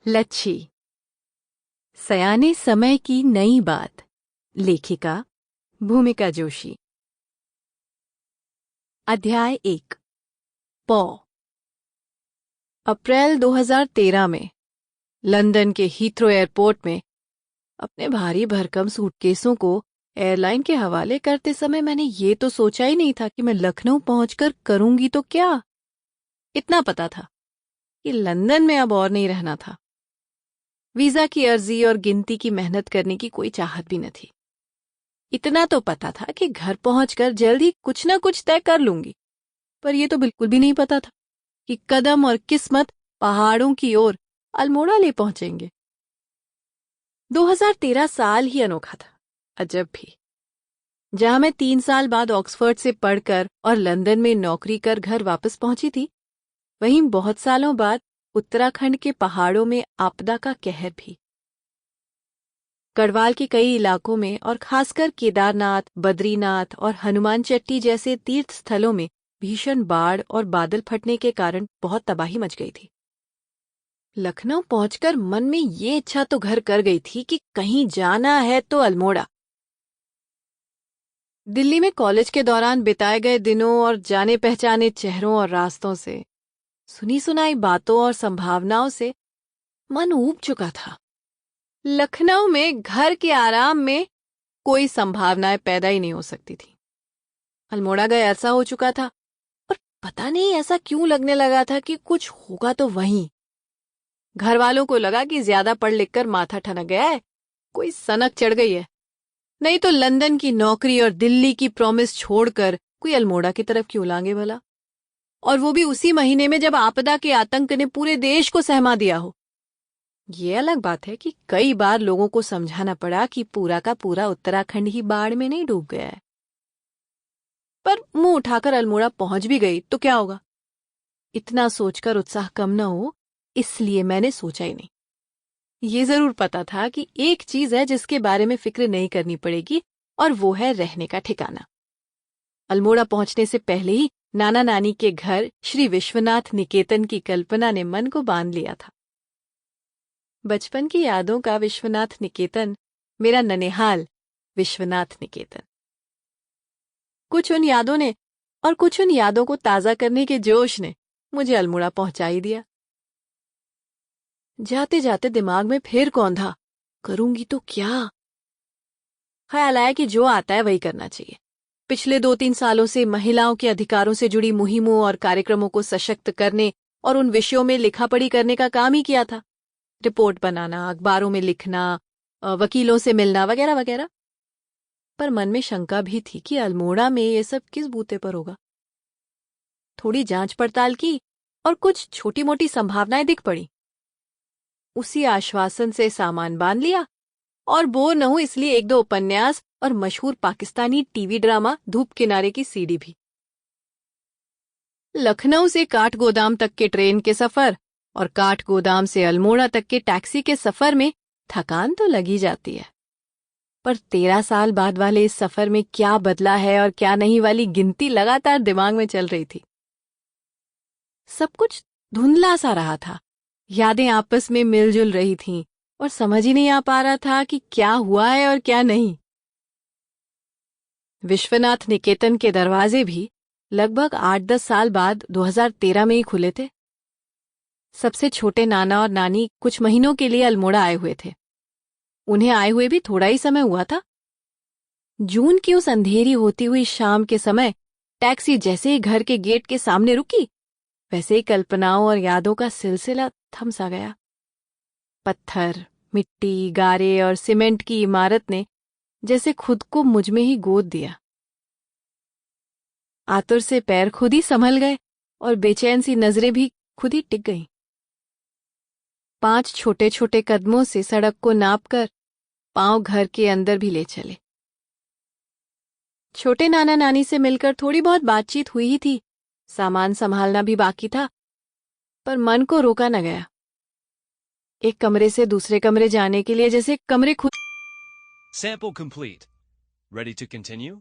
लच्छी। सयाने समय की नई बात। लेखिका भूमिका जोशी। अध्याय 1। पौ। अप्रैल 2013 में लंदन के हीथ्रो एयरपोर्ट में अपने भारी भरकम सूटकेसों को एयरलाइन के हवाले करते समय मैंने ये तो सोचा ही नहीं था कि मैं लखनऊ पहुंचकर करूंगी तो क्या। इतना पता था कि लंदन में अब और नहीं रहना था। वीजा की अर्जी और गिनती की मेहनत करने की कोई चाहत भी न थी। इतना तो पता था कि घर पहुंचकर जल्द ही कुछ ना कुछ तय कर लूंगी, पर यह तो बिल्कुल भी नहीं पता था कि कदम और किस्मत पहाड़ों की ओर अल्मोड़ा ले पहुंचेंगे। 2013 साल ही अनोखा था, अजब भी। जहां मैं 3 साल बाद ऑक्सफोर्ड से पढ़कर और लंदन में नौकरी कर घर वापस पहुंची थी, वहीं बहुत सालों बाद उत्तराखंड के पहाड़ों में आपदा का कहर भी। गढ़वाल के कई इलाकों में और खासकर केदारनाथ, बद्रीनाथ और हनुमान चट्टी जैसे तीर्थ स्थलों में भीषण बाढ़ और बादल फटने के कारण बहुत तबाही मच गई थी। लखनऊ पहुंचकर मन में ये इच्छा तो घर कर गई थी कि कहीं जाना है तो अल्मोड़ा। दिल्ली में कॉलेज के दौरान बिताए गए दिनों और जाने पहचाने चेहरों और रास्तों से, सुनी सुनाई बातों और संभावनाओं से मन ऊब चुका था। लखनऊ में घर के आराम में कोई संभावनाएं पैदा ही नहीं हो सकती थी। अल्मोड़ा गए अरसा हो चुका था, और पता नहीं ऐसा क्यों लगने लगा था कि कुछ होगा तो वहीं। घर वालों को लगा कि ज्यादा पढ़ लिख कर माथा ठनक गया है, कोई सनक चढ़ गई है, नहीं तो लंदन की नौकरी और दिल्ली की प्रॉमिस छोड़कर कोई अल्मोड़ा की तरफ क्यों लांगे भला, और वो भी उसी महीने में जब आपदा के आतंक ने पूरे देश को सहमा दिया हो। ये अलग बात है कि कई बार लोगों को समझाना पड़ा कि पूरा का पूरा उत्तराखंड ही बाढ़ में नहीं डूब गया है, पर मुंह उठाकर अल्मोड़ा पहुंच भी गई तो क्या होगा। इतना सोचकर उत्साह कम न हो, इसलिए मैंने सोचा ही नहीं। ये जरूर पता था कि एक चीज है जिसके बारे में फिक्र नहीं करनी पड़ेगी, और वो है रहने का ठिकाना। अल्मोड़ा पहुंचने से पहले ही नाना नानी के घर श्री विश्वनाथ निकेतन की कल्पना ने मन को बांध लिया था। बचपन की यादों का विश्वनाथ निकेतन, मेरा ननिहाल विश्वनाथ निकेतन। कुछ उन यादों ने और कुछ उन यादों को ताजा करने के जोश ने मुझे अल्मोड़ा पहुंचा ही दिया। जाते जाते दिमाग में फिर कौंधा, करूंगी तो क्या। ख्याल आया कि जो आता है वही करना चाहिए। पिछले 2-3 सालों से महिलाओं के अधिकारों से जुड़ी मुहिमों और कार्यक्रमों को सशक्त करने और उन विषयों में लिखा पढ़ी करने का काम ही किया था। रिपोर्ट बनाना, अखबारों में लिखना, वकीलों से मिलना वगैरह वगैरह। पर मन में शंका भी थी कि अल्मोड़ा में ये सब किस बूते पर होगा। थोड़ी जांच पड़ताल की और कुछ छोटी मोटी संभावनाएं दिख पड़ी। उसी आश्वासन से सामान बांध लिया, और बोर न हूं इसलिए 1-2 उपन्यास और मशहूर पाकिस्तानी टीवी ड्रामा धूप किनारे की सीडी भी। लखनऊ से काठगोदाम तक के ट्रेन के सफर और काठगोदाम से अल्मोड़ा तक के टैक्सी के सफर में थकान तो लगी जाती है, पर 13 साल बाद वाले इस सफर में क्या बदला है और क्या नहीं वाली गिनती लगातार दिमाग में चल रही थी। सब कुछ धुंधला सा रहा था, यादें आपस में मिलजुल रही थीं, और समझ ही नहीं आ पा रहा था कि क्या हुआ है और क्या नहीं। विश्वनाथ निकेतन के दरवाजे भी लगभग 8-10 साल बाद 2013 में ही खुले थे। सबसे छोटे नाना और नानी कुछ महीनों के लिए अल्मोड़ा आए हुए थे। उन्हें आए हुए भी थोड़ा ही समय हुआ था। जून की उस अंधेरी होती हुई शाम के समय टैक्सी जैसे ही घर के गेट के सामने रुकी, वैसे ही कल्पनाओं और यादों का सिलसिला थम सा गया। पत्थर, मिट्टी, गारे और सीमेंट की इमारत ने जैसे खुद को मुझ में ही गोद दिया। आतुर से पैर खुद ही संभल गए और बेचैन सी नजरें भी खुद ही टिक गईं। 5 छोटे छोटे कदमों से सड़क को नापकर पांव घर के अंदर भी ले चले। छोटे नाना नानी से मिलकर थोड़ी बहुत बातचीत हुई ही थी, सामान संभालना भी बाकी था, पर मन को रोका न गया। एक कमरे से दूसरे कमरे जाने के लिए जैसे कमरे खुद। Sample complete. Ready to continue?